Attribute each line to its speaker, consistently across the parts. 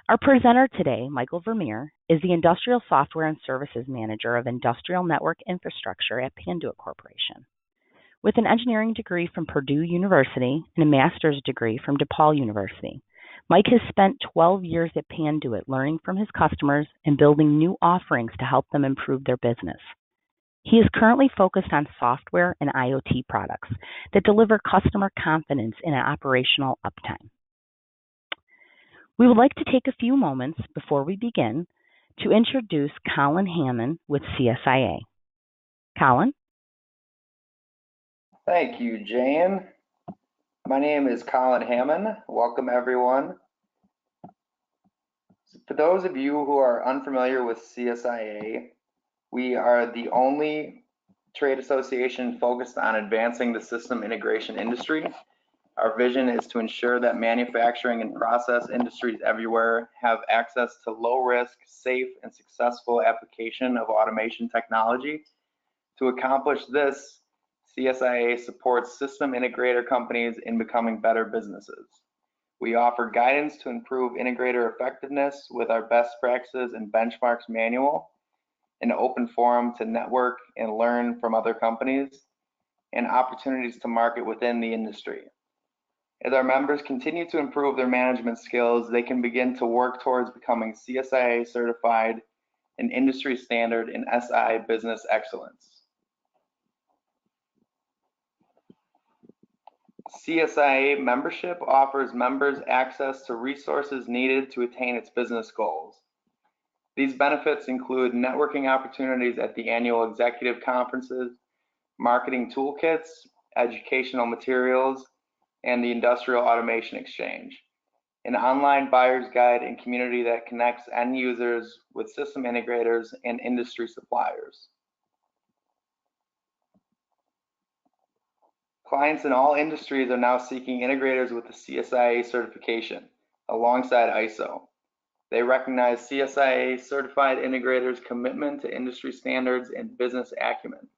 Speaker 1: Our presenter today, Michael Vermeer, is the Industrial Software and Services Manager of Industrial Network Infrastructure at Panduit Corporation. With an engineering degree from Purdue University and a master's degree from DePaul University, Mike has spent 12 years at Panduit learning from his customers and building new offerings to help them improve their business. He is currently focused on software and IoT products that deliver customer confidence in an operational uptime. We would like to take a few moments before we begin to introduce Colin Hammond with CSIA. Colin?
Speaker 2: Thank you, Jane. My name is Colin Hammond. Welcome, everyone. For those of you who are unfamiliar with CSIA, we are the only trade association focused on advancing the system integration industry. Our vision is to ensure that manufacturing and process industries everywhere have access to low-risk, safe, and successful application of automation technology. To accomplish this, CSIA supports system integrator companies in becoming better businesses. We offer guidance to improve integrator effectiveness with our best practices and benchmarks manual, an open forum to network and learn from other companies, and opportunities to market within the industry. As our members continue to improve their management skills, they can begin to work towards becoming CSIA certified, an industry standard in SI business excellence. CSIA membership offers members access to resources needed to attain its business goals. These benefits include networking opportunities at the annual executive conferences, marketing toolkits, educational materials, and the Industrial Automation Exchange, an online buyer's guide and community that connects end users with system integrators and industry suppliers. Clients in all industries are now seeking integrators with the CSIA certification alongside ISO. They recognize CSIA certified integrators' commitment to industry standards and business acumen.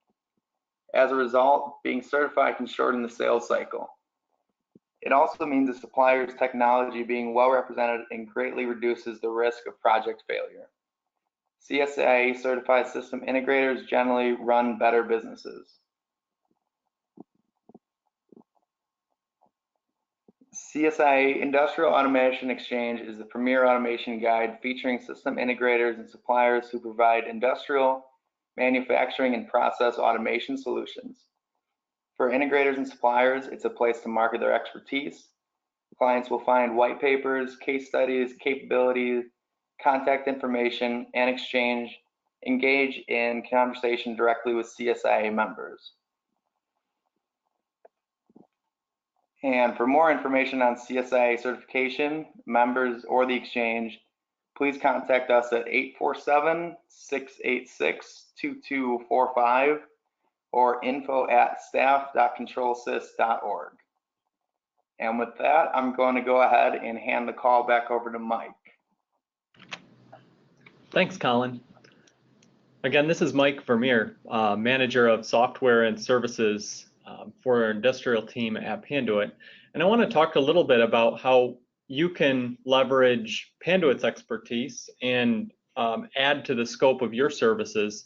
Speaker 2: As a result, being certified can shorten the sales cycle. It also means the supplier's technology being well represented and greatly reduces the risk of project failure. CSIA certified system integrators generally run better businesses. CSIA Industrial Automation Exchange is the premier automation guide featuring system integrators and suppliers who provide industrial, manufacturing, and process automation solutions. For integrators and suppliers, it's a place to market their expertise. Clients will find white papers, case studies, capabilities, contact information, and engage in conversation directly with CSIA members. And for more information on CSIA certification, members, or the exchange, please contact us at 847-686-2245 or info@staff.controlsys.org. And with that, I'm going to go ahead and hand the call back over to Mike.
Speaker 3: Thanks, Colin. Again, this is Mike Vermeer, Manager of Software and Services for our industrial team at Panduit. And I want to talk a little bit about how you can leverage Panduit's expertise and add to the scope of your services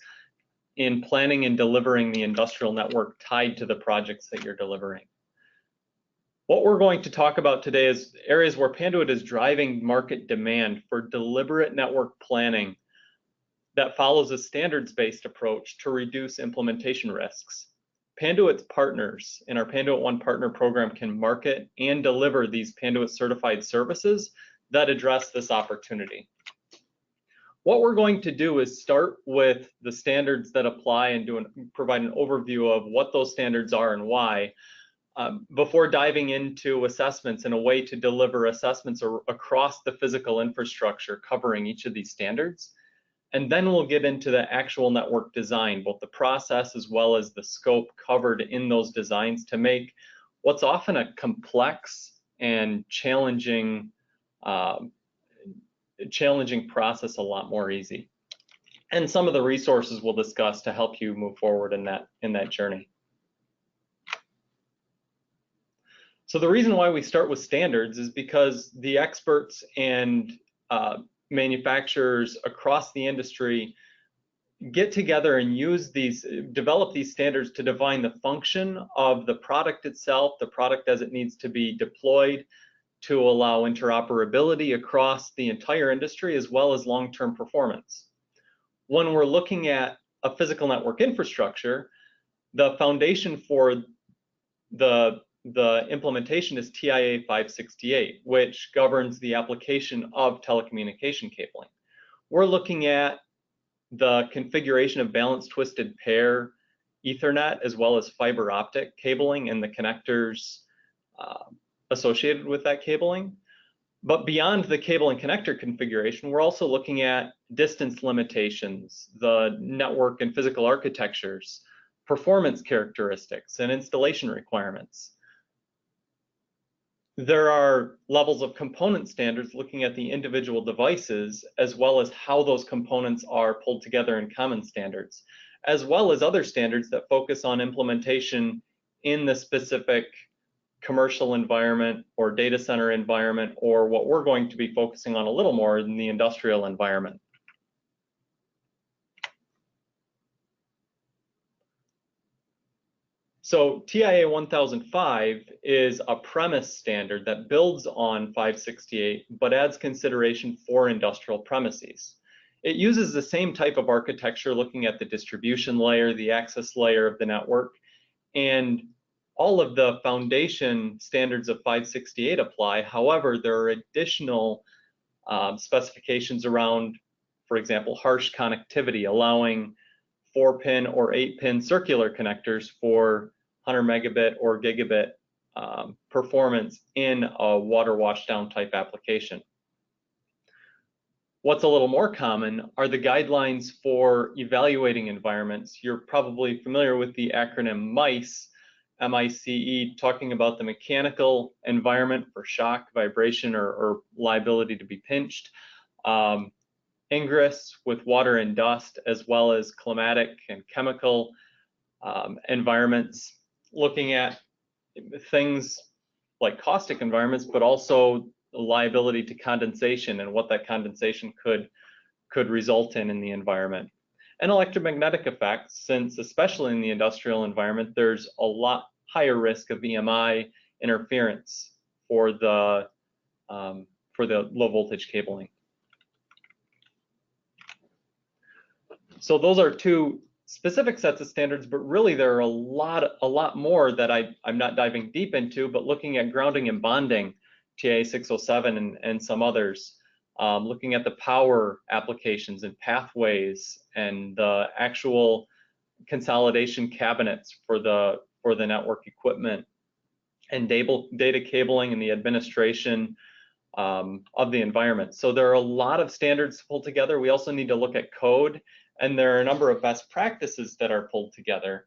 Speaker 3: in planning and delivering the industrial network tied to the projects that you're delivering. What we're going to talk about today is areas where Panduit is driving market demand for deliberate network planning that follows a standards-based approach to reduce implementation risks. Panduit's partners in our Panduit One Partner Program can market and deliver these Panduit certified services that address this opportunity. What we're going to do is start with the standards that apply and provide an overview of what those standards are and why, before diving into assessments and a way to deliver assessments across the physical infrastructure covering each of these standards. And then we'll get into the actual network design, both the process as well as the scope covered in those designs to make what's often a complex and challenging process a lot more easy. And some of the resources we'll discuss to help you move forward in that journey. So the reason why we start with standards is because the experts and manufacturers across the industry get together and develop these standards to define the function of the product itself, the product as it needs to be deployed, to allow interoperability across the entire industry, as well as long-term performance. When we're looking at a physical network infrastructure, the foundation for the implementation is TIA 568, which governs the application of telecommunication cabling. We're looking at the configuration of balanced twisted pair Ethernet, as well as fiber optic cabling and the connectors associated with that cabling. But beyond the cable and connector configuration, we're also looking at distance limitations, the network and physical architectures, performance characteristics, and installation requirements. There are levels of component standards looking at the individual devices, as well as how those components are pulled together in common standards, as well as other standards that focus on implementation in the specific commercial environment or data center environment, or what we're going to be focusing on a little more in the industrial environment. So TIA 1005 is a premise standard that builds on 568, but adds consideration for industrial premises. It uses the same type of architecture, looking at the distribution layer, the access layer of the network, and all of the foundation standards of 568 apply. However, there are additional specifications around, for example, harsh connectivity, allowing 4-pin or 8-pin circular connectors for 100 megabit or gigabit performance in a water washdown type application. What's a little more common are the guidelines for evaluating environments. You're probably familiar with the acronym MICE, M-I-C-E, talking about the mechanical environment for shock, vibration, or liability to be pinched. Ingress with water and dust, as well as climatic and chemical environments, looking at things like caustic environments, but also liability to condensation and what that condensation could result in the environment. And electromagnetic effects, since especially in the industrial environment, there's a lot higher risk of EMI interference for the low voltage cabling. So those are two specific sets of standards, but really there are a lot more that I'm not diving deep into, but looking at grounding and bonding, TIA 607 and some others, looking at the power applications and pathways and the actual consolidation cabinets for the network equipment, and data cabling and the administration of the environment. So there are a lot of standards pulled together. We also need to look at code, and there are a number of best practices that are pulled together.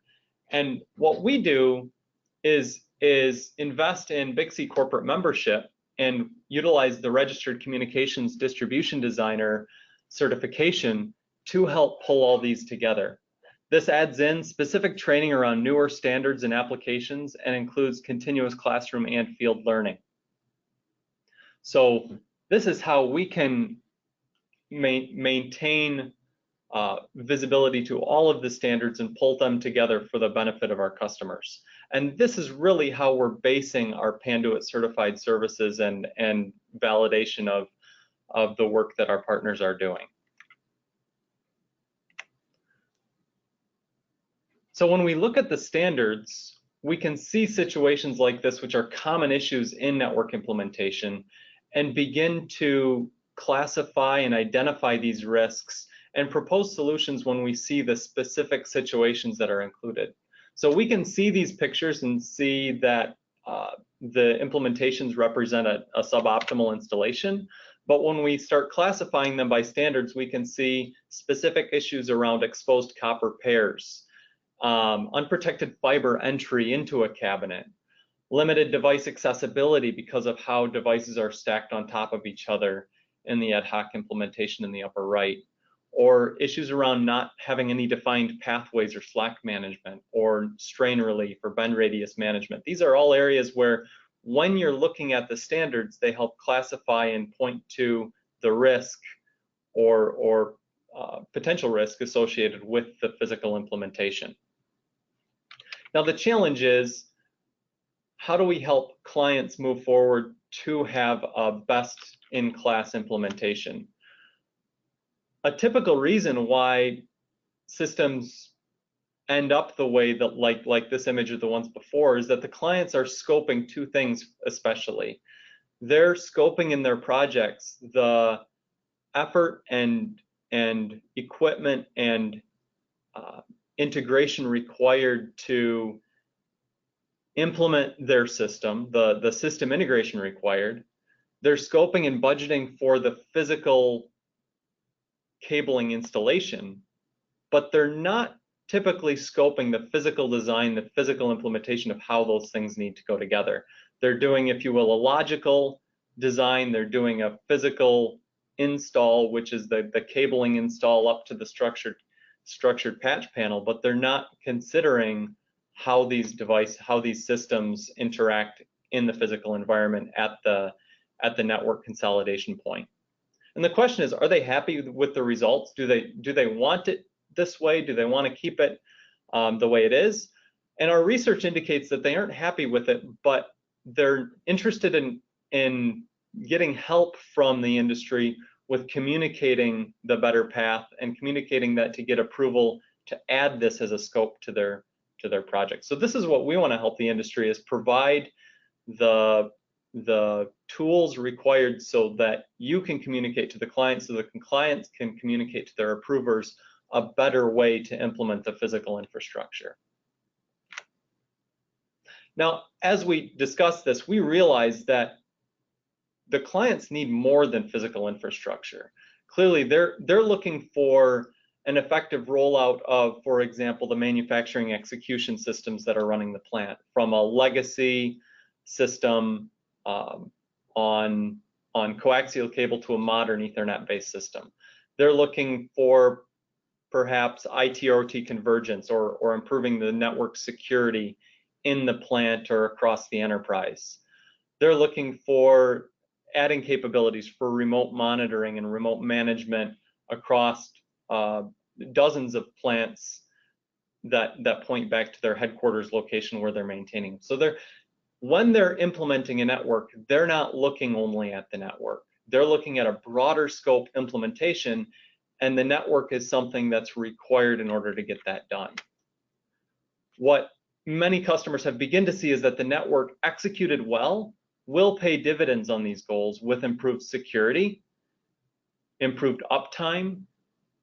Speaker 3: And what we do is invest in Big C corporate membership and utilize the Registered Communications Distribution Designer certification to help pull all these together. This adds in specific training around newer standards and applications, and includes continuous classroom and field learning. So this is how we can maintain visibility to all of the standards and pull them together for the benefit of our customers. And this is really how we're basing our Panduit certified services and validation of the work that our partners are doing. So when we look at the standards, we can see situations like this, which are common issues in network implementation, and begin to classify and identify these risks and propose solutions when we see the specific situations that are included. So we can see these pictures and see that the implementations represent a suboptimal installation. But when we start classifying them by standards, we can see specific issues around exposed copper pairs, unprotected fiber entry into a cabinet, limited device accessibility because of how devices are stacked on top of each other in the ad hoc implementation in the upper right, or issues around not having any defined pathways or slack management, or strain relief or bend radius management. These are all areas where, when you're looking at the standards, they help classify and point to the risk or potential risk associated with the physical implementation. Now the challenge is, how do we help clients move forward to have a best-in-class implementation? A typical reason why systems end up the way that, like this image or the ones before, is that the clients are scoping two things especially. They're scoping in their projects the effort and equipment and integration required to implement their system, the system integration required. They're scoping and budgeting for the physical cabling installation, but they're not typically scoping the physical design, the physical implementation of how those things need to go together. They're doing, if you will, a logical design. They're doing a physical install, which is the cabling install up to the structured patch panel, but they're not considering how these systems interact in the physical environment at the network consolidation point. And the question is, are they happy with the results? Do they want it this way? Do they want to keep it the way it is? And our research indicates that they aren't happy with it, but they're interested in getting help from the industry with communicating the better path and communicating that to get approval to add this as a scope to their project. So this is what we want to help the industry, is provide the tools required so that you can communicate to the client, so that the clients can communicate to their approvers a better way to implement the physical infrastructure. Now, as we discuss this, we realize that the clients need more than physical infrastructure. Clearly, they're looking for an effective rollout of, for example, the manufacturing execution systems that are running the plant, from a legacy system on coaxial cable to a modern Ethernet-based system. They're looking for perhaps IT/OT convergence or improving the network security in the plant or across the enterprise. They're looking for adding capabilities for remote monitoring and remote management across dozens of plants that point back to their headquarters location where they're maintaining. So when they're implementing a network, they're not looking only at the network. They're looking at a broader scope implementation, and the network is something that's required in order to get that done. What many customers have begun to see is that the network executed well will pay dividends on these goals with improved security, improved uptime,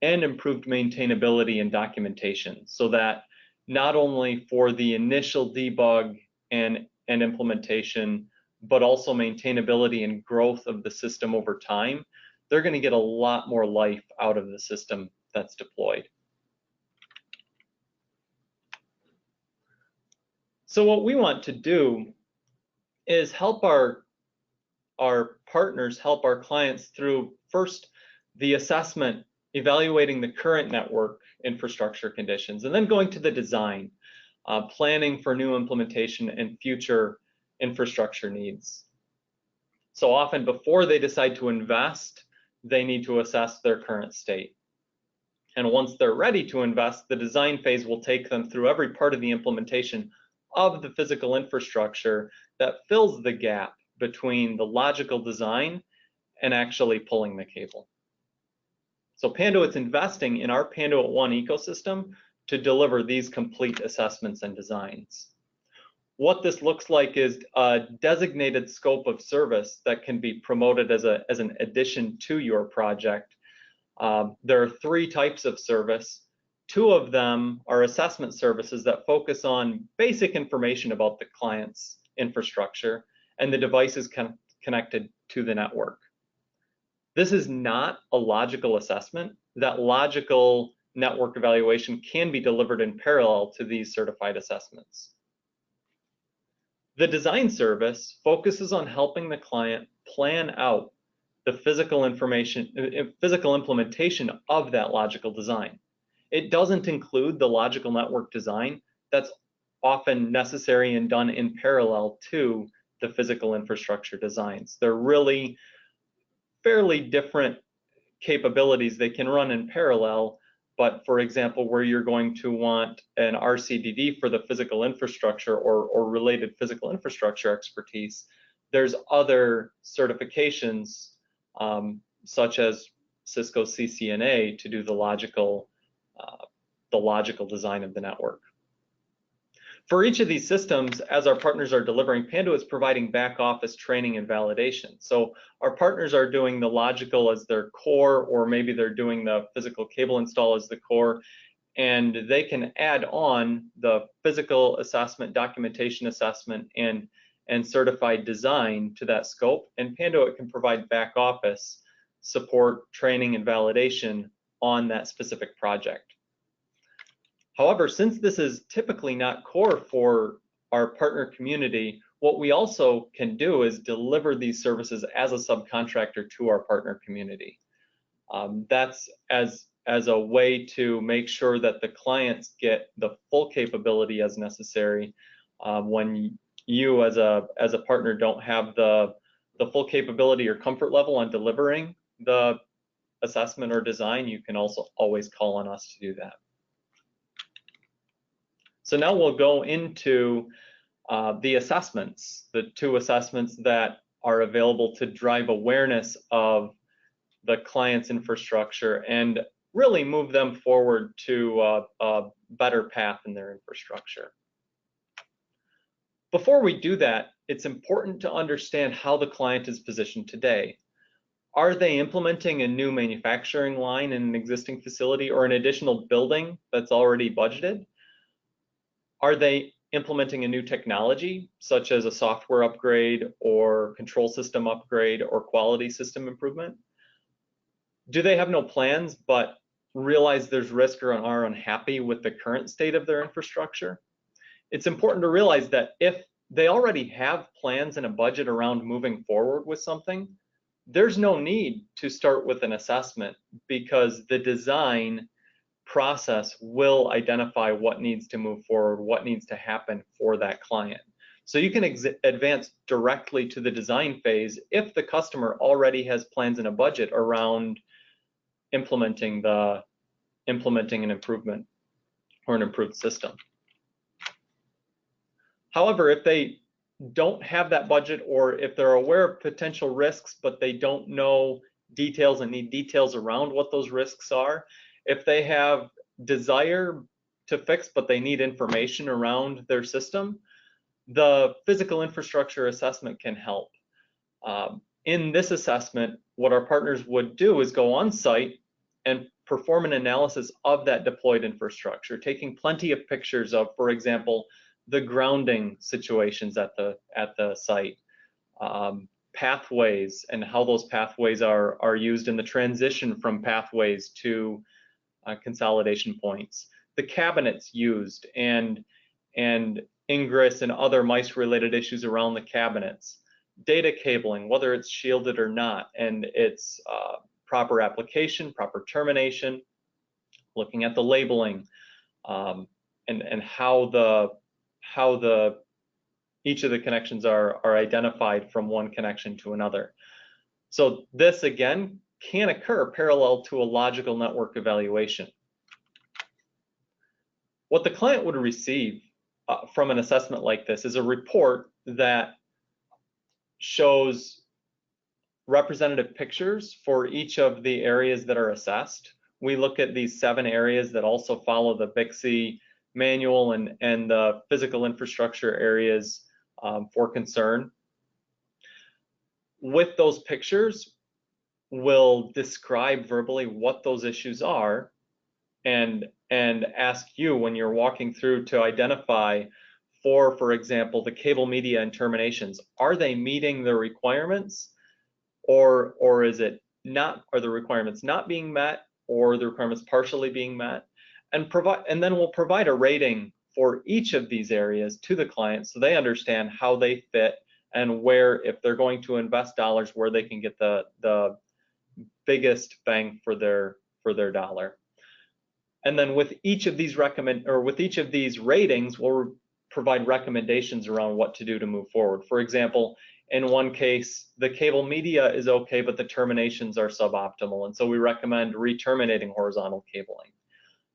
Speaker 3: and improved maintainability and documentation, so that not only for the initial debug and implementation, but also maintainability and growth of the system over time, they're going to get a lot more life out of the system that's deployed. So what we want to do is help our partners, help our clients through, first, the assessment, evaluating the current network infrastructure conditions, and then going to the design, planning for new implementation and future infrastructure needs. So often before they decide to invest, they need to assess their current state. And once they're ready to invest, the design phase will take them through every part of the implementation of the physical infrastructure that fills the gap between the logical design and actually pulling the cable. So Panduit's investing in our Panduit One ecosystem to deliver these complete assessments and designs. What this looks like is a designated scope of service that can be promoted as an addition to your project. There are 3 types of service. 2 of them are assessment services that focus on basic information about the client's infrastructure and the devices connected to the network. This is not a logical assessment. That logical network evaluation can be delivered in parallel to these certified assessments. The design service focuses on helping the client plan out the physical implementation of that logical design. It doesn't include the logical network design. That's often necessary and done in parallel to the physical infrastructure designs. They're really fairly different capabilities. They can run in parallel, but for example, where you're going to want an RCDD for the physical infrastructure or related physical infrastructure expertise, there's other certifications such as Cisco CCNA to do the logical design of the network. For each of these systems, as our partners are delivering, Panduit is providing back office training and validation. So our partners are doing the logical as their core, or maybe they're doing the physical cable install as the core, and they can add on the physical assessment, documentation assessment, and certified design to that scope, and Panduit can provide back office support, training, and validation on that specific project. However, since this is typically not core for our partner community, what we also can do is deliver these services as a subcontractor to our partner community. That's as a way to make sure that the clients get the full capability as necessary. When you as a partner don't have the full capability or comfort level on delivering the assessment or design, you can also always call on us to do that. So now we'll go into the assessments, the 2 assessments that are available to drive awareness of the client's infrastructure and really move them forward to a better path in their infrastructure. Before we do that, it's important to understand how the client is positioned today. Are they implementing a new manufacturing line in an existing facility or an additional building that's already budgeted? Are they implementing a new technology, such as a software upgrade or control system upgrade or quality system improvement? Do they have no plans but realize there's risk or are unhappy with the current state of their infrastructure? It's important to realize that if they already have plans and a budget around moving forward with something, there's no need to start with an assessment, because the design process will identify what needs to move forward, what needs to happen for that client. So you can advance directly to the design phase if the customer already has plans and a budget around implementing an improvement or an improved system. However, if they don't have that budget, or if they're aware of potential risks but they don't know details and need details around what those risks are, if they have desire to fix but they need information around their system, the physical infrastructure assessment can help. In this assessment, what our partners would do is go on site and perform an analysis of that deployed infrastructure, taking plenty of pictures of, for example, the grounding situations at the site, pathways and how those pathways are used in the transition from pathways to consolidation points, the cabinets used, and ingress and other mice-related issues around the cabinets, data cabling, whether it's shielded or not, and its proper application, proper termination, looking at the labeling, and how each of the connections are identified from one connection to another. So this again can occur parallel to a logical network evaluation. What the client would receive from an assessment like this is a report that shows representative pictures for each of the areas that are assessed. We look at these 7 areas that also follow the BICSI manual and the physical infrastructure areas for concern. With those pictures, we'll describe verbally what those issues are and ask you when you're walking through to identify for example, the cable media and terminations. Are they meeting the requirements, or is it not? Are the requirements not being met, or the requirements partially being met? And then we'll provide a rating for each of these areas to the client so they understand how they fit and where, if they're going to invest dollars, where they can get the biggest bang for their dollar. And then with each of these ratings, we'll provide recommendations around what to do to move forward. For example, In one case, the cable media is okay, but the terminations are suboptimal, and so we recommend re-terminating horizontal cabling.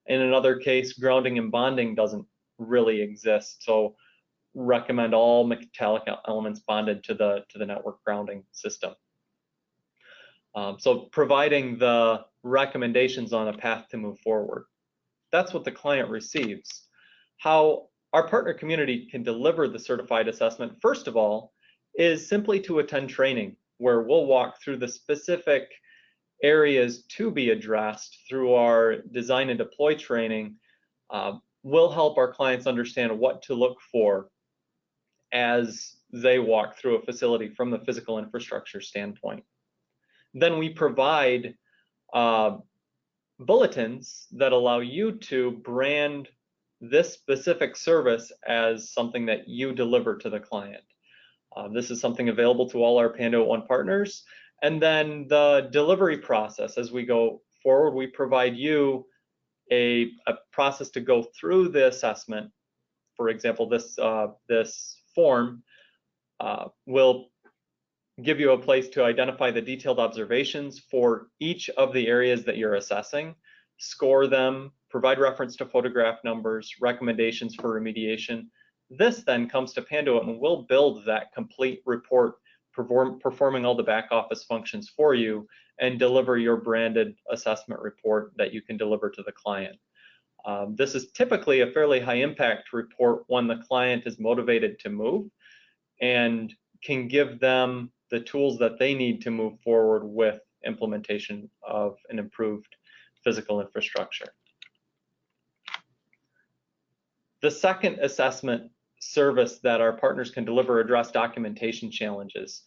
Speaker 3: In another case, grounding and bonding doesn't really exist, so recommend all metallic elements bonded to the network grounding system. So providing the recommendations on a path to move forward. That's what the client receives. How our partner community can deliver the certified assessment, first of all, is simply to attend training, where we'll walk through the specific areas to be addressed through our design and deploy training. We'll help our clients understand what to look for as they walk through a facility from the physical infrastructure standpoint. Then we provide bulletins that allow you to brand this specific service as something that you deliver to the client. This is something available to all our Panduit One partners. And then the delivery process, as we go forward, we provide you a process to go through the assessment. For example, this form will give you a place to identify the detailed observations for each of the areas that you're assessing, score them, provide reference to photograph numbers, recommendations for remediation. This then comes to Panduit and we'll build that complete report, performing all the back office functions for you, and deliver your branded assessment report that you can deliver to the client. This is typically a fairly high impact report when the client is motivated to move and can give them the tools that they need to move forward with implementation of an improved physical infrastructure. The second assessment service that our partners can deliver address documentation challenges.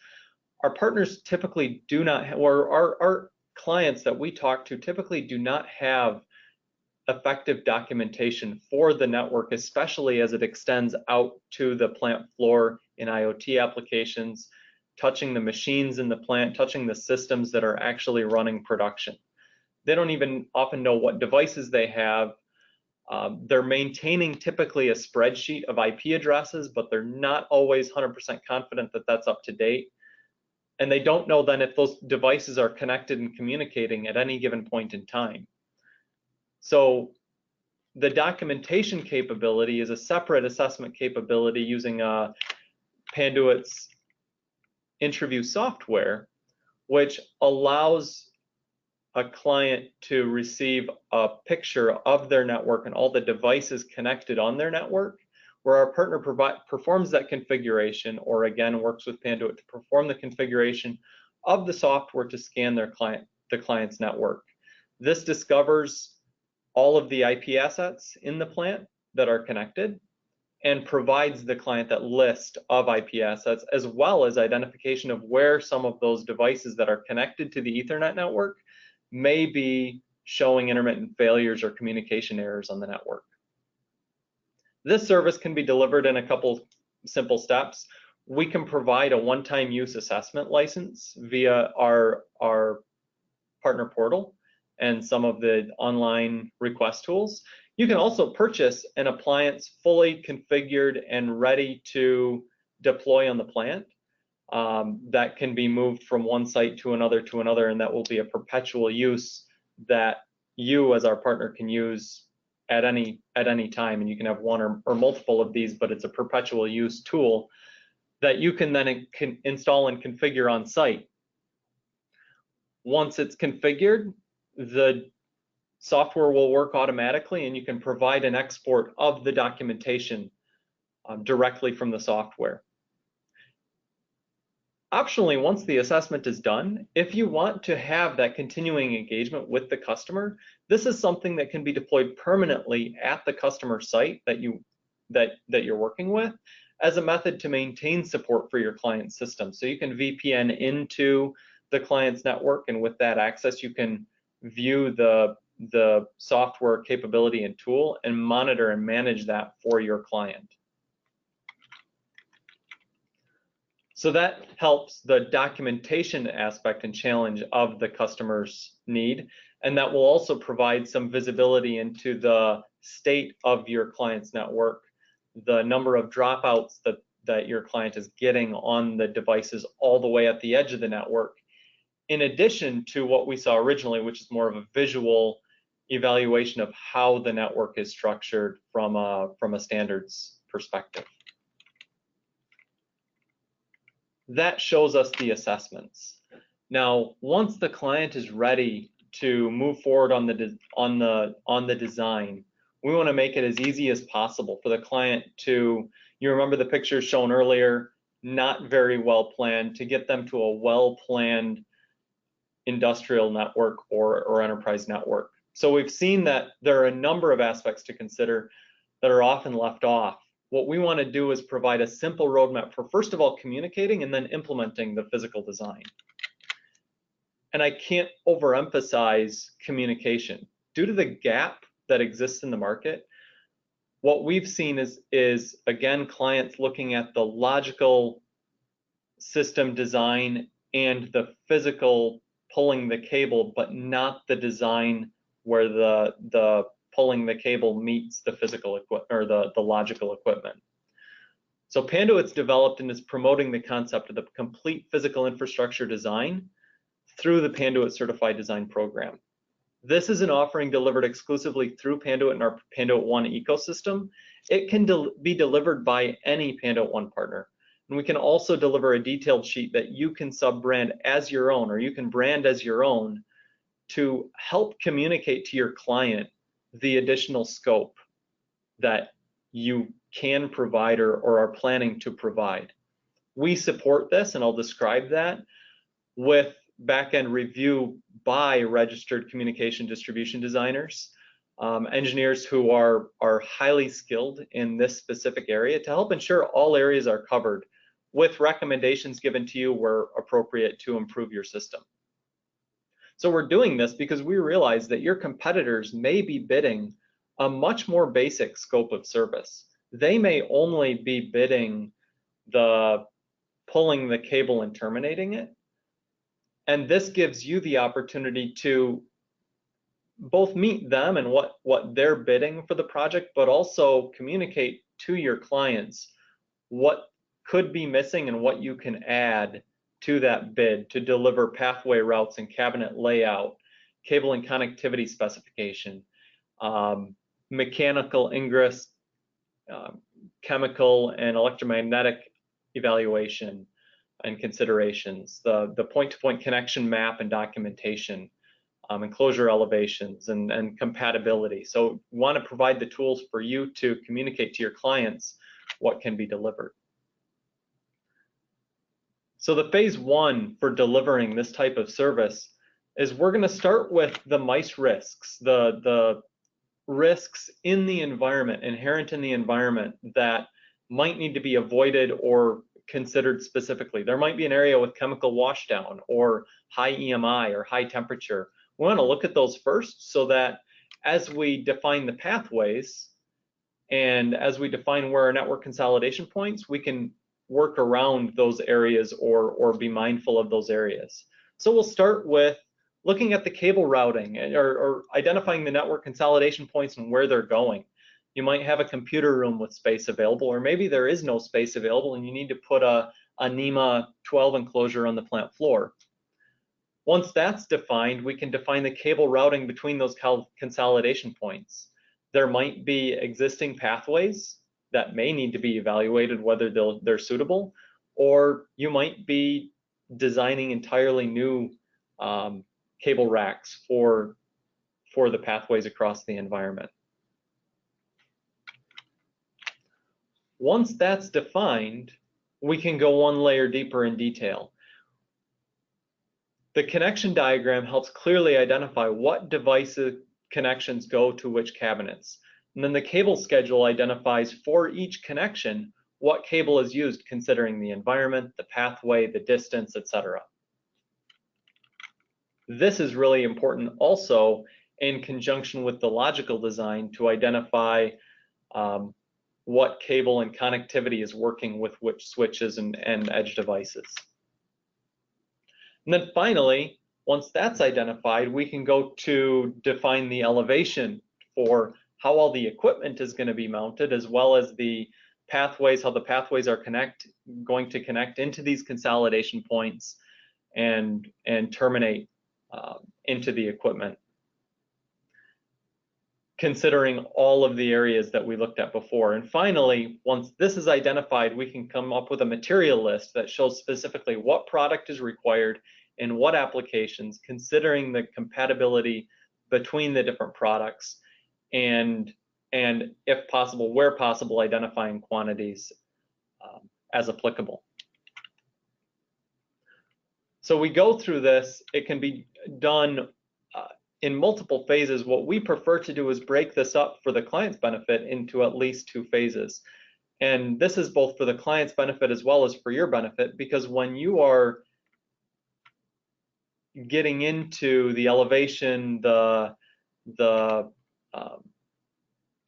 Speaker 3: Our partners typically do not, or our clients that we talk to typically do not have effective documentation for the network, especially as it extends out to the plant floor in IoT applications, touching the machines in the plant, touching the systems that are actually running production. They don't even often know what devices they have. They're maintaining typically a spreadsheet of IP addresses, but they're not always 100% confident that that's up to date. And they don't know then if those devices are connected and communicating at any given point in time. So the documentation capability is a separate assessment capability using Panduit's interview software, which allows a client to receive a picture of their network and all the devices connected on their network, where our partner performs that configuration, or again works with Panduit to perform the configuration of the software to scan the client's network. This discovers all of the IP assets in the plant that are connected and provides the client that list of IP assets, as well as identification of where some of those devices that are connected to the Ethernet network may be showing intermittent failures or communication errors on the network. This service can be delivered in a couple simple steps. We can provide a one-time use assessment license via our partner portal and some of the online request tools. You can also purchase an appliance fully configured and ready to deploy on the plant. That can be moved from one site to another, and that will be a perpetual use that you as our partner can use at any time. And you can have one or multiple of these, but it's a perpetual use tool that you can then install and configure on site. Once it's configured, the software will work automatically, and you can provide an export of the documentation directly from the software. Optionally, once the assessment is done, if you want to have that continuing engagement with the customer, this is something that can be deployed permanently at the customer site that you're working with, as a method to maintain support for your client system. So you can VPN into the client's network, and with that access, you can view the software capability and tool and monitor and manage that for your client. So that helps the documentation aspect and challenge of the customer's need, and that will also provide some visibility into the state of your client's network, the number of dropouts that your client is getting on the devices all the way at the edge of the network, in addition to what we saw originally, which is more of a visual evaluation of how the network is structured from a standards perspective. That shows us the assessments. Now, once the client is ready to move forward on the design, we want to make it as easy as possible for the client to, you remember the pictures shown earlier, not very well planned, to get them to a well-planned industrial network or enterprise network. So we've seen that there are a number of aspects to consider that are often left off. What we want to do is provide a simple roadmap for, first of all, communicating and then implementing the physical design. And I can't overemphasize communication. Due to the gap that exists in the market, what we've seen is again, clients looking at the logical system design and the physical pulling the cable, but not the design where the pulling the cable meets the physical equipment or the logical equipment. So Panduit's developed and is promoting the concept of the complete physical infrastructure design through the Panduit Certified Design Program. This is an offering delivered exclusively through Panduit and our Panduit One ecosystem. It can be delivered by any Panduit One partner. And we can also deliver a detailed sheet that you can sub-brand as your own, or you can brand as your own, to help communicate to your client the additional scope that you can provide or are planning to provide. We support this, and I'll describe that, with back-end review by registered communication distribution designers, engineers who are highly skilled in this specific area, to help ensure all areas are covered, with recommendations given to you where appropriate to improve your system. So we're doing this because we realize that your competitors may be bidding a much more basic scope of service. They may only be bidding the pulling the cable and terminating it. And this gives you the opportunity to both meet them and what they're bidding for the project, but also communicate to your clients what could be missing and what you can add to that bid to deliver pathway routes and cabinet layout, cable and connectivity specification, mechanical ingress, chemical and electromagnetic evaluation and considerations, the point-to-point connection map and documentation, enclosure elevations and compatibility. So we want to provide the tools for you to communicate to your clients what can be delivered. So the phase one for delivering this type of service is we're going to start with the MICE risks, the risks in the environment, inherent in the environment, that might need to be avoided or considered specifically. There might be an area with chemical washdown or high EMI or high temperature. We want to look at those first, so that as we define the pathways and as we define where our network consolidation points, we can work around those areas or be mindful of those areas. So we'll start with looking at the cable routing or identifying the network consolidation points and where they're going. You might have a computer room with space available, or maybe there is no space available and you need to put a NEMA 12 enclosure on the plant floor. Once that's defined, we can define the cable routing between those consolidation points. There might be existing pathways that may need to be evaluated whether they're suitable, or you might be designing entirely new cable racks for the pathways across the environment. Once that's defined, we can go one layer deeper in detail. The connection diagram helps clearly identify what devices connections go to which cabinets. And then the cable schedule identifies for each connection what cable is used, considering the environment, the pathway, the distance, etc. This is really important also in conjunction with the logical design to identify what cable and connectivity is working with which switches and edge devices. And then finally, once that's identified, we can go to define the elevation for how all the equipment is going to be mounted, as well as the pathways, how the pathways are going to connect into these consolidation points and terminate into the equipment, considering all of the areas that we looked at before. And finally, once this is identified, we can come up with a material list that shows specifically what product is required in what applications, considering the compatibility between the different products, and if possible, where possible, identifying quantities as applicable. So we go through this. It can be done in multiple phases. What we prefer to do is break this up for the client's benefit into at least 2 phases. And this is both for the client's benefit as well as for your benefit, because when you are getting into the elevation, the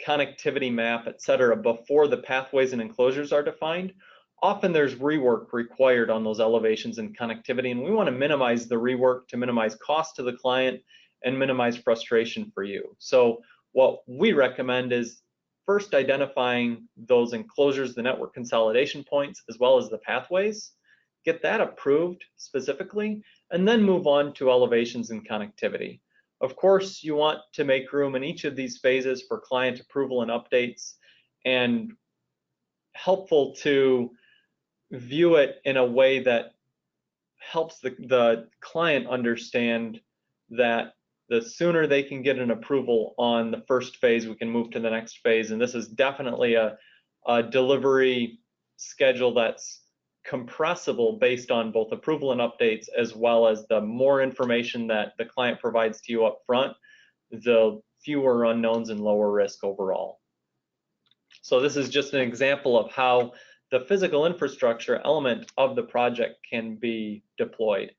Speaker 3: connectivity map, etc., before the pathways and enclosures are defined, often there's rework required on those elevations and connectivity, and we want to minimize the rework to minimize cost to the client and minimize frustration for you. So what we recommend is first identifying those enclosures, the network consolidation points, as well as the pathways, get that approved specifically, and then move on to elevations and connectivity. Of course, you want to make room in each of these phases for client approval and updates, and helpful to view it in a way that helps the client understand that the sooner they can get an approval on the first phase, we can move to the next phase. And this is definitely a delivery schedule that's compressible based on both approval and updates, as well as the more information that the client provides to you up front, the fewer unknowns and lower risk overall. So this is just an example of how the physical infrastructure element of the project can be deployed.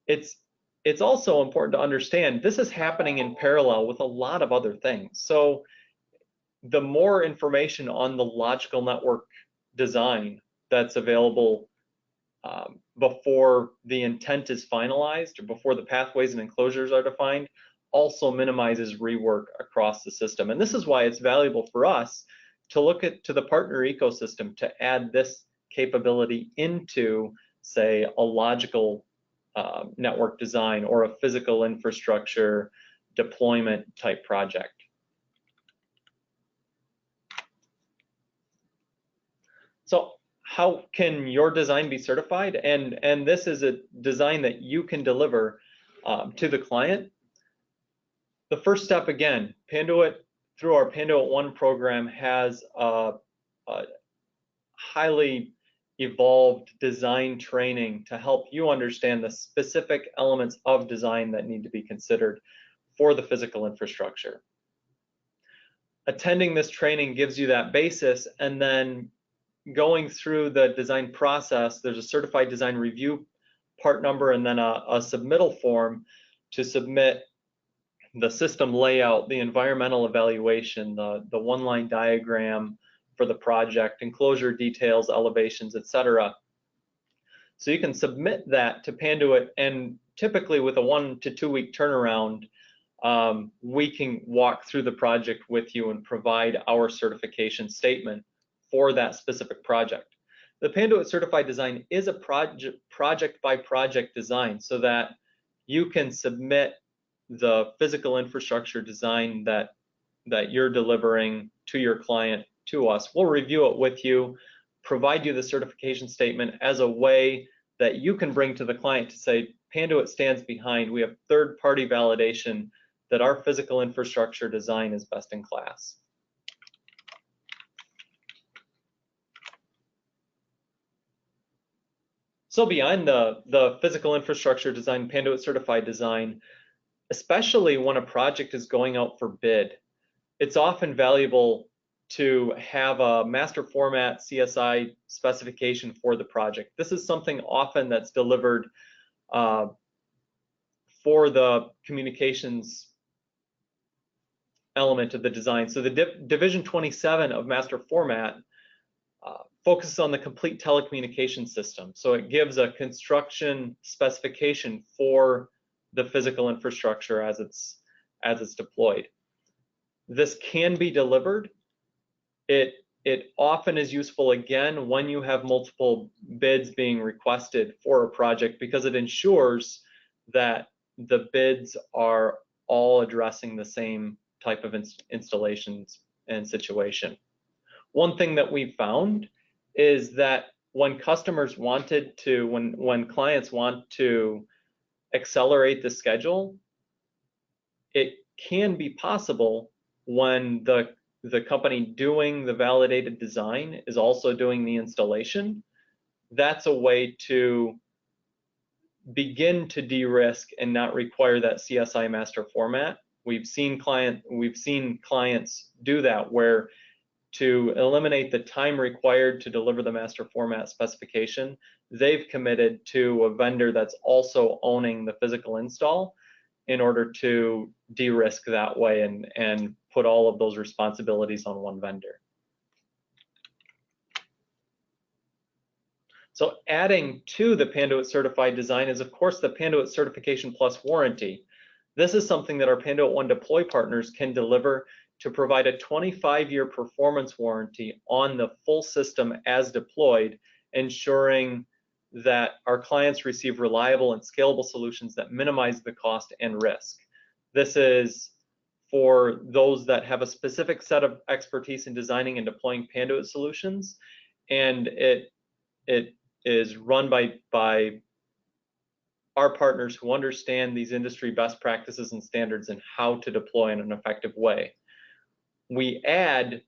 Speaker 3: It's also important to understand this is happening in parallel with a lot of other things. So the more information on the logical network design that's available before the intent is finalized or before the pathways and enclosures are defined also minimizes rework across the system. And this is why it's valuable for us to look to the partner ecosystem to add this capability into, say, a logical network design or a physical infrastructure deployment type project. So how can your design be certified? And this is a design that you can deliver to the client. The first step, again, Panduit, through our Panduit 1 program, has a highly evolved design training to help you understand the specific elements of design that need to be considered for the physical infrastructure. Attending this training gives you that basis, and then going through the design process, there's a certified design review part number and then a submittal form to submit the system layout, the environmental evaluation, the one-line diagram for the project, enclosure details, elevations, etc. So you can submit that to Panduit, and typically with a 1 to 2 week turnaround, we can walk through the project with you and provide our certification statement for that specific project. The Panduit certified design is a project by project design, so that you can submit the physical infrastructure design that you're delivering to your client to us. We'll review it with you, provide you the certification statement as a way that you can bring to the client to say, Panduit stands behind. We have third-party validation that our physical infrastructure design is best in class. So beyond the physical infrastructure design, Panduit certified design, especially when a project is going out for bid, it's often valuable to have a master format CSI specification for the project. This is something often that's delivered for the communications element of the design. So the Division 27 of master format focuses on the complete telecommunications system. So it gives a construction specification for the physical infrastructure as it's deployed. This can be delivered. It It often is useful, again, when you have multiple bids being requested for a project, because it ensures that the bids are all addressing the same type of installations and situation. One thing that we found is that when customers wanted to, when clients want to accelerate the schedule, it can be possible when the company doing the validated design is also doing the installation. That's a way to begin to de-risk and not require that CSI master format. We've seen clients do that, where to eliminate the time required to deliver the master format specification, they've committed to a vendor that's also owning the physical install in order to de-risk that way and put all of those responsibilities on one vendor. So adding to the Panduit certified design is, of course, the Panduit certification plus warranty. This is something that our Panduit One deploy partners can deliver to provide a 25-year performance warranty on the full system as deployed, ensuring that our clients receive reliable and scalable solutions that minimize the cost and risk. This is for those that have a specific set of expertise in designing and deploying Panduit solutions, and it is run by our partners who understand these industry best practices and standards and how to deploy in an effective way. We add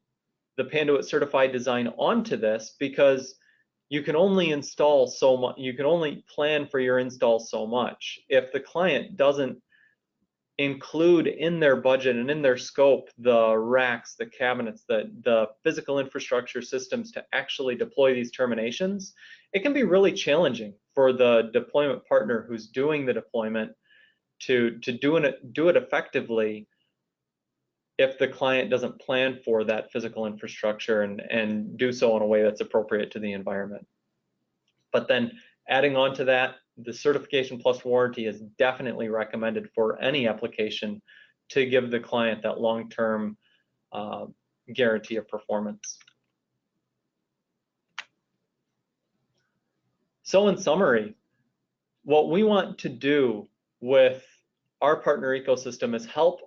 Speaker 3: the Panduit certified design onto this because you can only install so much, you can only plan for your install so much. If the client doesn't include in their budget and in their scope the racks, the cabinets, the physical infrastructure systems to actually deploy these terminations, it can be really challenging for the deployment partner who's doing the deployment to do it effectively if the client doesn't plan for that physical infrastructure and do so in a way that's appropriate to the environment. But then adding on to that, the certification plus warranty is definitely recommended for any application to give the client that long-term guarantee of performance. So in summary, what we want to do with our partner ecosystem is help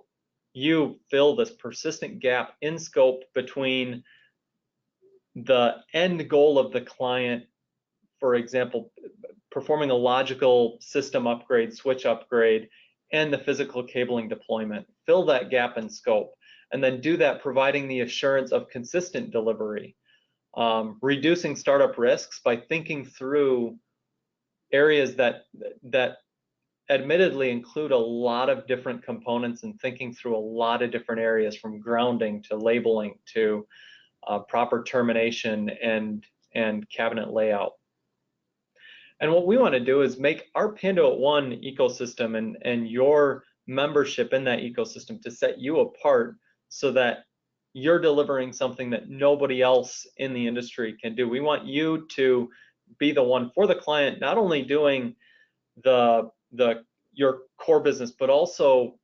Speaker 3: you fill this persistent gap in scope between the end goal of the client, for example, performing a logical system upgrade, switch upgrade, and the physical cabling deployment. Fill that gap in scope, and then do that providing the assurance of consistent delivery, reducing startup risks by thinking through areas that admittedly include a lot of different components and thinking through a lot of different areas, from grounding to labeling to proper termination and cabinet layout. And what we want to do is make our Panduit One ecosystem and your membership in that ecosystem to set you apart so that you're delivering something that nobody else in the industry can do. We want you to be the one for the client, not only doing your core business, but also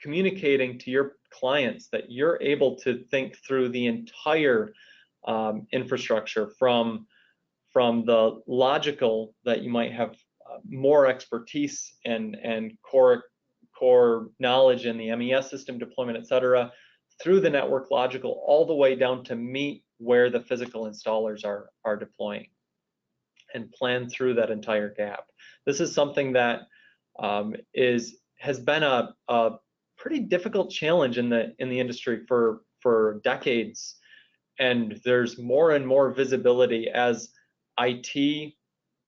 Speaker 3: communicating to your clients that you're able to think through the entire infrastructure from the logical, that you might have more expertise and core knowledge in the MES system deployment, et cetera, through the network logical, all the way down to meet where the physical installers are deploying, and plan through that entire gap. This is something that has been a pretty difficult challenge in the industry for decades, and there's more and more visibility as IT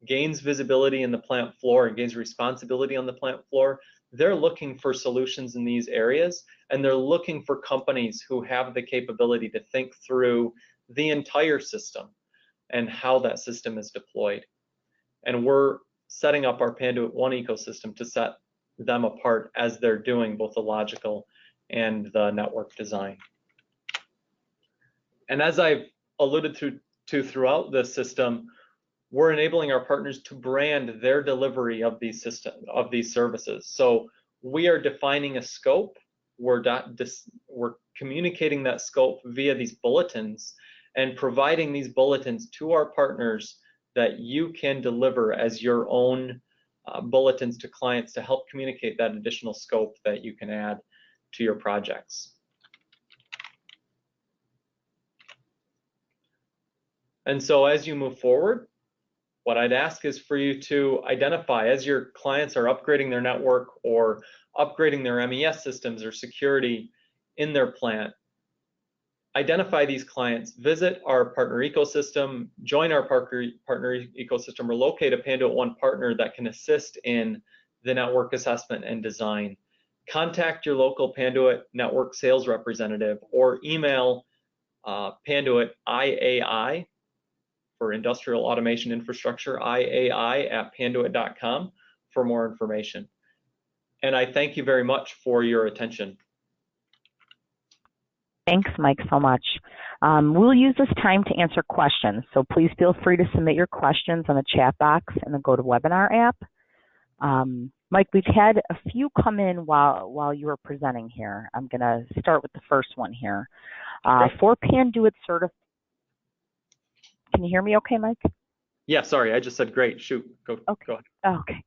Speaker 3: gains visibility in the plant floor and gains responsibility on the plant floor. They're looking for solutions in these areas, and they're looking for companies who have the capability to think through the entire system and how that system is deployed. And we're setting up our Panduit One ecosystem to set them apart as they're doing both the logical and the network design. And as I've alluded to throughout the system, we're enabling our partners to brand their delivery of these services. So we are defining a scope. We're we're communicating that scope via these bulletins and providing these bulletins to our partners that you can deliver as your own bulletins to clients to help communicate that additional scope that you can add to your projects. And so as you move forward, what I'd ask is for you to identify, as your clients are upgrading their network or upgrading their MES systems or security in their plant, identify these clients, visit our partner ecosystem, join our partner ecosystem, or locate a Panduit One partner that can assist in the network assessment and design. Contact your local Panduit network sales representative or email Panduit IAI for Industrial Automation Infrastructure, IAI at panduit.com for more information. And I thank you very much for your attention.
Speaker 1: Thanks, Mike, so much. We'll use this time to answer questions, so please feel free to submit your questions on the chat box in the GoToWebinar app. Mike, we've had a few come in while you were presenting here. I'm going to start with the first one here. For Panduit certified, can you hear me okay, Mike?
Speaker 3: Yeah, sorry, I just said great. Shoot, go ahead.
Speaker 1: Okay.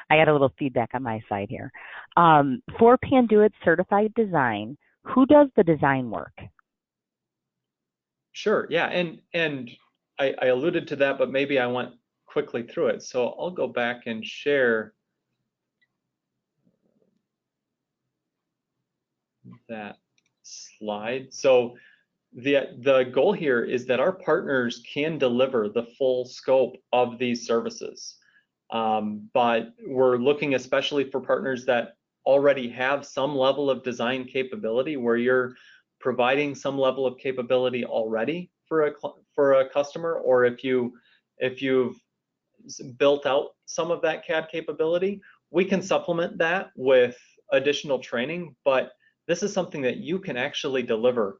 Speaker 1: I had a little feedback on my side here. For Panduit certified design, who does the design work?
Speaker 3: Sure, yeah, and I alluded to that, but maybe I went quickly through it. So I'll go back and share that slide. So the goal here is that our partners can deliver the full scope of these services. But we're looking especially for partners that already have some level of design capability, where you're providing some level of capability already for a customer, or if you've built out some of that CAD capability, we can supplement that with additional training. But this is something that you can actually deliver.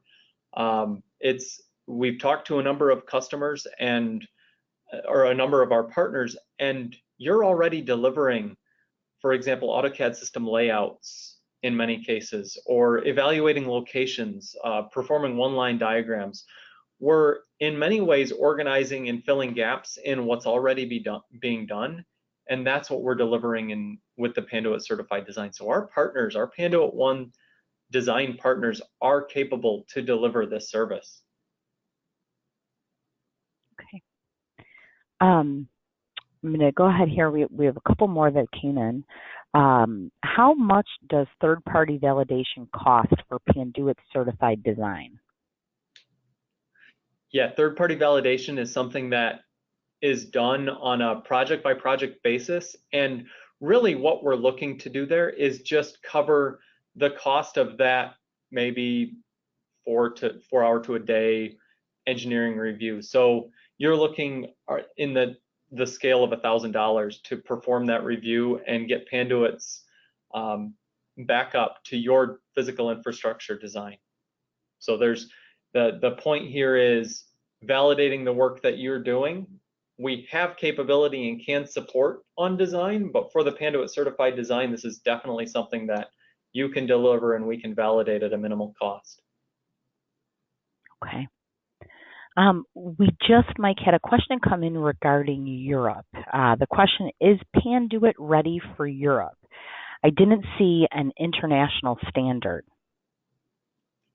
Speaker 3: We've talked to a number of customers or a number of our partners, and you're already delivering, for example, AutoCAD system layouts in many cases, or evaluating locations, performing one-line diagrams. We're in many ways organizing and filling gaps in what's already being done, and that's what we're delivering with the Panduit certified design. So our partners, our Panduit One design partners, are capable to deliver this service.
Speaker 1: Okay. I'm going to go ahead here. We have a couple more that came in. How much does third-party validation cost for Panduit certified design?
Speaker 3: Yeah, third-party validation is something that is done on a project-by-project basis. And really what we're looking to do there is just cover the cost of that maybe 4 hour to a day engineering review. So you're looking in the scale of $1,000 to perform that review and get Panduit's backup to your physical infrastructure design. So there's the point here is validating the work that you're doing. We have capability and can support on design, but for the Panduit certified design, this is definitely something that you can deliver and we can validate at a minimal cost.
Speaker 1: Okay. We just, Mike, had a question come in regarding Europe. The question is Panduit ready for Europe? I didn't see an international standard.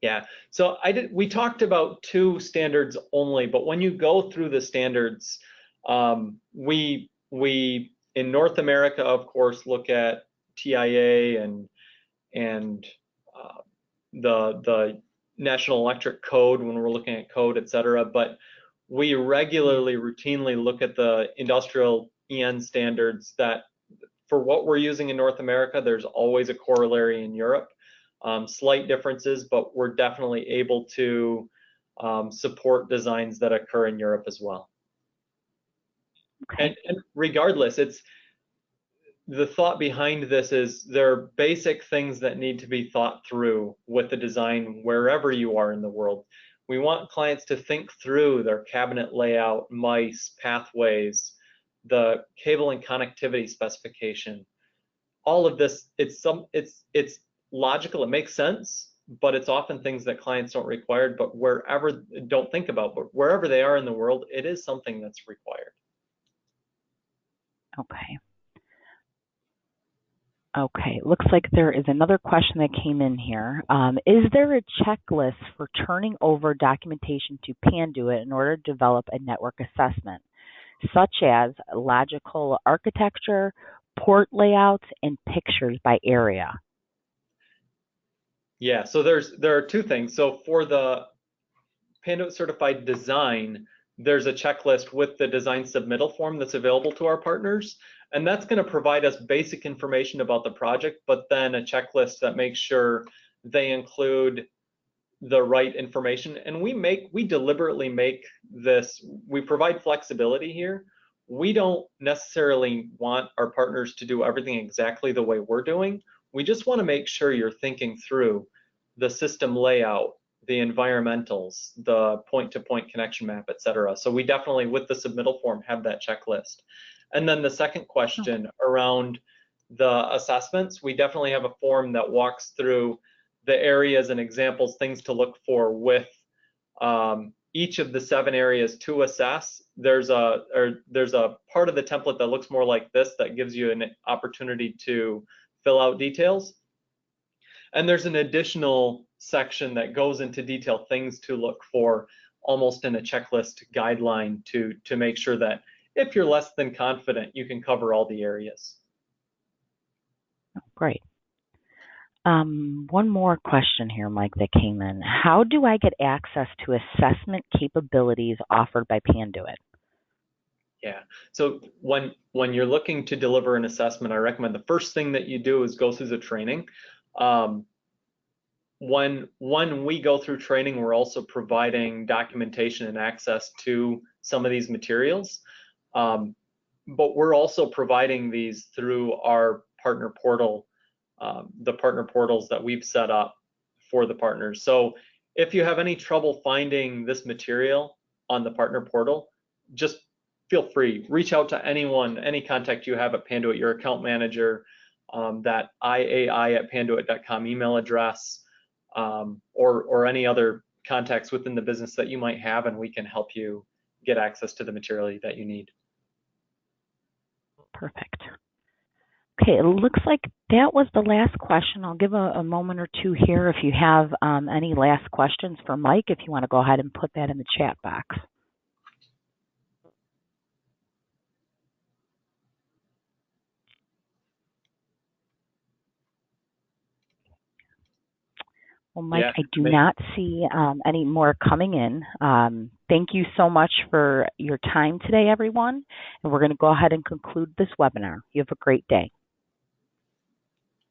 Speaker 3: Yeah, so we talked about 2 standards only, but when you go through the standards, we in North America, of course, look at TIA and the National Electric Code when we're looking at code, et cetera, but we regularly, routinely look at the industrial EN standards that for what we're using in North America, there's always a corollary in Europe. Slight differences, but we're definitely able to support designs that occur in Europe as well.
Speaker 1: Okay.
Speaker 3: And regardless, the thought behind this is there are basic things that need to be thought through with the design wherever you are in the world. We want clients to think through their cabinet layout, mice, pathways, the cable and connectivity specification. All of this, it's logical, it makes sense, but it's often things that clients don't require, but don't think about, but wherever they are in the world, it is something that's required.
Speaker 1: Okay. Okay, looks like there is another question that came in here. Is there a checklist for turning over documentation to Panduit in order to develop a network assessment, such as logical architecture, port layouts, and pictures by area?
Speaker 3: Yeah, so there are two things. So for the Panduit certified design, there's a checklist with the design submittal form that's available to our partners. And that's going to provide us basic information about the project, but then a checklist that makes sure they include the right information. And we deliberately make this, we provide flexibility here. We don't necessarily want our partners to do everything exactly the way we're doing. We just want to make sure you're thinking through the system layout, the environmentals, the point-to-point connection map, et cetera. So we definitely, with the submittal form, have that checklist. And then the second question around the assessments, we definitely have a form that walks through the areas and examples, things to look for with each of the 7 areas to assess. There's a part of the template that looks more like this that gives you an opportunity to fill out details. And there's an additional section that goes into detail things to look for, almost in a checklist guideline to make sure that if you're less than confident, you can cover all the areas.
Speaker 1: Great. One more question here, Mike, that came in. How do I get access to assessment capabilities offered by Panduit?
Speaker 3: Yeah, so when you're looking to deliver an assessment, I recommend the first thing that you do is go through the training. When we go through training, we're also providing documentation and access to some of these materials. But we're also providing these through our partner portal, the partner portals that we've set up for the partners. So if you have any trouble finding this material on the partner portal, just feel free, reach out to anyone, any contact you have at Panduit, your account manager, that iai@panduit.com email address, or any other contacts within the business that you might have, and we can help you get access to the material that you need.
Speaker 1: Perfect. Okay, it looks like that was the last question. I'll give a moment or two here if you have any last questions for Mike, if you want to go ahead and put that in the chat box. Well, Mike, yeah, I do not see any more coming in. Thank you so much for your time today, everyone. And we're going to go ahead and conclude this webinar. You have a great day.